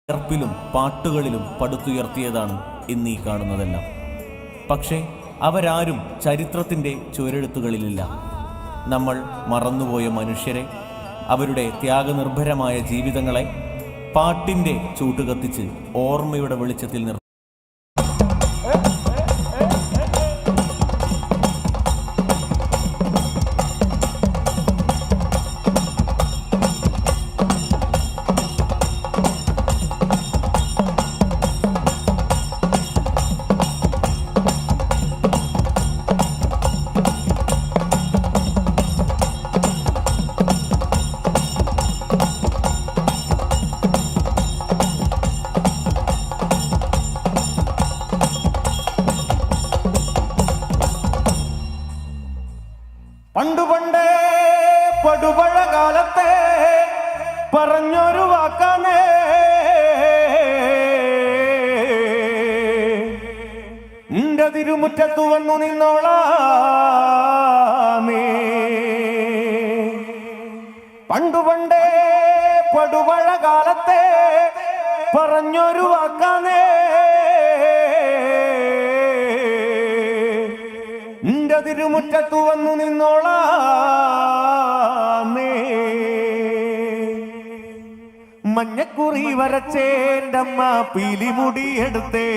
ർപ്പിലും പാട്ടുകളിലും പടുത്തുയർത്തിയതാണ് ഇന്നീ കാണുന്നതെല്ലാം. പക്ഷേ അവരാരും ചരിത്രത്തിൻ്റെ ചുവരെഴുത്തുകളിലില്ല. നമ്മൾ മറന്നുപോയ മനുഷ്യരെ, അവരുടെ ത്യാഗനിർഭരമായ ജീവിതങ്ങളെ പാട്ടിൻ്റെ ചൂട്ടുകത്തിച്ച് ഓർമ്മയുടെ വെളിച്ചത്തിൽ നിർത്തി. പണ്ടുപണ്ടേ പടുപഴ കാലത്തെ പറഞ്ഞൊരു വാക്കാണ്, നിന്റെ തിരുമുറ്റത്തു വന്നു നിന്നോളാമേ. പണ്ടുപണ്ടേ പടുപഴ കാലത്തെ പറഞ്ഞൊരു വാക്കാണ്, നിന്റെ തിരുമുറ്റത്തു വന്നു നിന്നോളാമേ. മഞ്ഞക്കുറി വരച്ചേൻ്റമ്മ പീലിമുടിയെടുത്തേ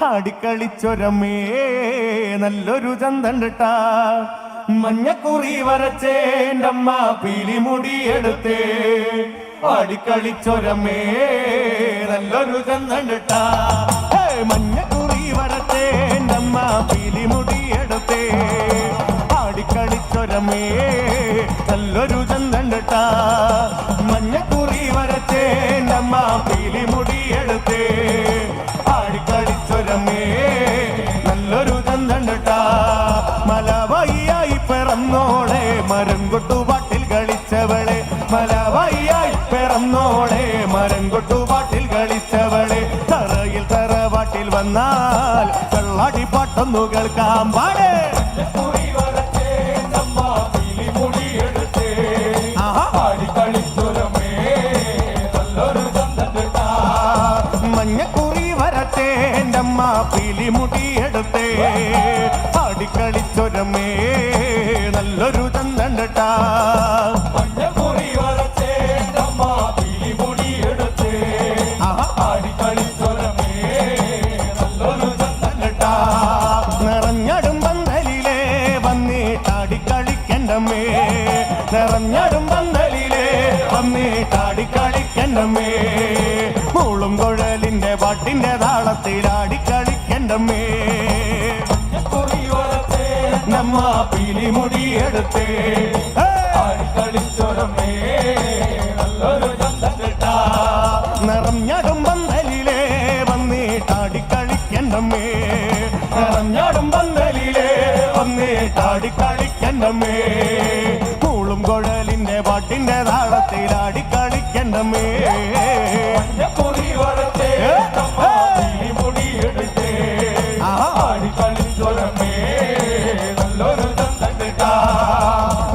ആടിക്കളിച്ചൊരമ്മേ നല്ലൊരു ചന്തണ്ടിട്ട. മഞ്ഞക്കുറി വരച്ചേൻ്റമ്മ പീലിമുടിയെടുത്തേ ആടിക്കളിച്ചൊരമ്മേ നല്ലൊരു ചന്തണ്ടിട്ട. മഞ്ഞക്കുറി വരച്ചേൻ്റമ്മ പീലിമുടിയെടുത്തേ ആടിക്കളിച്ചൊരമ്മേ നല്ലൊരു ചന്തണ്ടിട്ട. മഞ്ഞക്കുറി വരച്ചേൻ്റമ്മ പീലിമുടിയെടുത്തേ ആടിക്കളിച്ചൊരമ്മേ നല്ലൊരു ചന്തണ്ടിട്ട. മലവയ്യായി പിറന്നോളെ മരം കൊട്ടുപാട്ടിൽ കളിച്ചവളെ, മലവയ്യായി പിറന്നോളെ മരം കൊട്ടുപാട്ടിൽ കളിച്ചവളെ. തറയിൽ തറവാട്ടിൽ വന്നാൽ കള്ളാടി പാട്ടൊന്നു കേൾക്കാം പാടേ. മഞ്ഞക്കുറി വരച്ചേൻ്റമ്മ പീലിമുടിയെടുത്തേ ആടിക്കളിച്ചൊരമ്മേ നല്ലൊരു ചന്തണ്ടിട്ട. മഞ്ഞക്കുറി വരച്ചേൻ്റമ്മ പീലിമുടിയെടുത്തേ ആടിക്കളിച്ചൊരമ്മേ നല്ലൊരു ചന്തണ്ടിട്ട. നിറഞ്ഞടും പന്തലിലെ വന്നിട്ടാടിക്കളിക്കണ്ടമ്മേ, നിറഞ്ഞടും പന്തലിലെ വന്നിട്ടാടിക്കളിക്കണ്ടമ്മേ. മൂളും കുഴലിന്റെ പാട്ടിന്റെ താളത്തിലാടിക്കളിക്കണ്ടമ്മേ. നമ്മ പീലിമുടിയെടുത്തേ ആടിക്കളിച്ചൊരമ്മേ നല്ലൊരു ചന്തണ്ടിട്ട. നിറഞ്ഞടും പന്തലിലെ വന്നിട്ടാടിക്കളിക്കണ്ടമ്മേ, നിറഞ്ഞടും പന്തലിലെ വന്നിട്ടാടിക്കളിക്കണ്ടമ്മേ. മൂളും കുഴലിന്റെ പാട്ടിന്റെ താളത്തിലാടിക്കളിക്കണ്ടമ്മേ.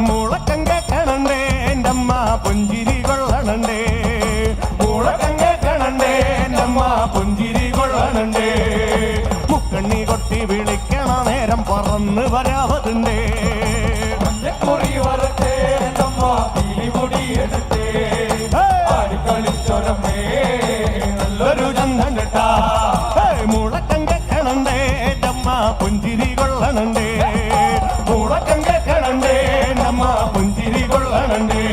മുളക്കം കേക്കണണ്ടേ എന്റമ്മ പുഞ്ചിരി കൊള്ളണണ്ടേ, മുളക്കം കേക്കണണ്ടേ എന്റമ്മ പുഞ്ചിരി കൊള്ളണണ്ടേ. മുക്കണ്ണി കൊട്ടി വിളിക്കണ നേരം പറന്ന് വരാവതുണ്ടേ. നല്ലൊരു ചന്തണ്ടിട്ട. മുളക്കം കേക്കണണ്ടേ എന്റമ്മ പുഞ്ചിരി കൊള്ളണണ്ടേ, മുളക്കം കേക്കണണ്ടേ നമ്മ പുഞ്ചിരി കൊള്ളണണ്ടേ.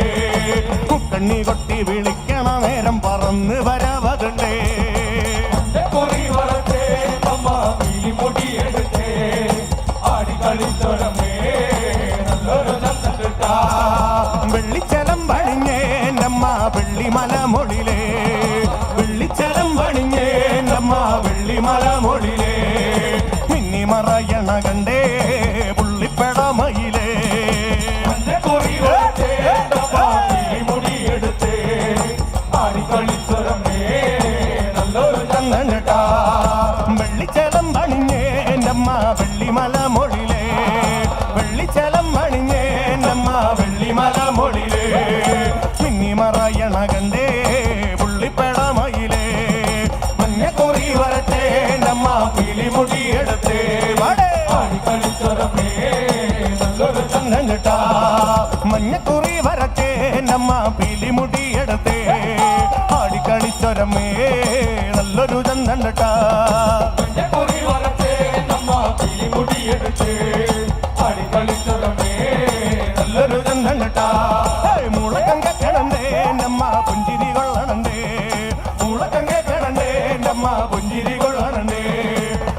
മുക്കണ്ണി കൊട്ടി വിളിക്കണ നേരം പറന്ന് വരവതുണ്ടേ. വെള്ളിച്ചലം പണിഞ്ഞേൻ്റമ്മ വെള്ളിമല മൊഴിലേ, വെള്ളിച്ചലം പണിഞ്ഞേൻ്റമ്മ വെള്ളിമല മൊഴിലേ. മിന്നി മറയണ കണ്ടേ പുള്ളിപ്പെടമയിലേ. വെള്ളിച്ചലം പണിഞ്ഞേൻ്റമ്മ വെള്ളിമല മൊഴിലേ, വെള്ളിച്ചലം പണിഞ്ഞേൻ്റമ്മ വെള്ളിമല മൊഴിലേ. മിന്നി മറയണ കണ്ടേ എൻ്റെ അമ്മ പീലിമുടിയെടുത്തേ ആടിക്കളിച്ചൊരമേ നല്ലൊരു ചന്തണ്ടട്ടാ നല്ലൊരു ചന്തണ്ടട്ടാ മുളക്കം കേക്കണണ്ടേ എൻ്റെ അമ്മ പുഞ്ചിരി കൊള്ളണണ്ടേ മുളക്കം കേക്കണണ്ടേ എൻ്റെ അമ്മ പുഞ്ചിരി കൊള്ളണണ്ടേ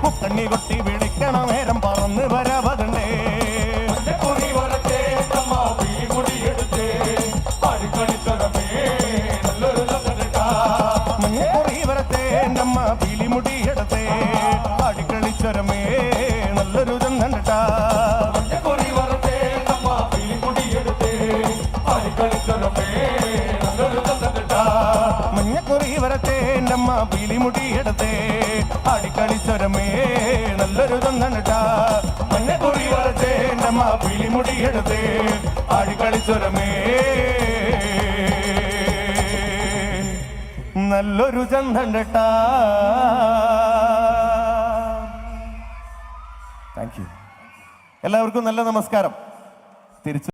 മുക്കണ്ണി കൊട്ടി വിളിക്കണ നേരം പറന്ന് വരവതണ്ടേ മഞ്ഞക്കുറി വരത്തെ എൻ്റെ അമ്മ പീലിമുടിയെടുത്തേ ആടിക്കളിച്ചൊരമേ നല്ലൊരു ചന്തണ്ടട്ടാ മഞ്ഞക്കുറി വരത്തെ എൻ്റെ അമ്മ പീലിമുടിയെടുത്തേ ആടിക്കളിച്ചൊരമേ നല്ലൊരു ചന്തണ്ടട്ടാ മഞ്ഞക്കുറി വരത്തെ എൻ്റെ അമ്മ പീലിമുടിയെടുത്തേ ആടിക്കളിച്ചൊരമേ നല്ലൊരു ചന്തണ്ടട്ടാ. Thank you. എല്ലാവർക്കും നല്ല നമസ്കാരം. തിരിച്ചു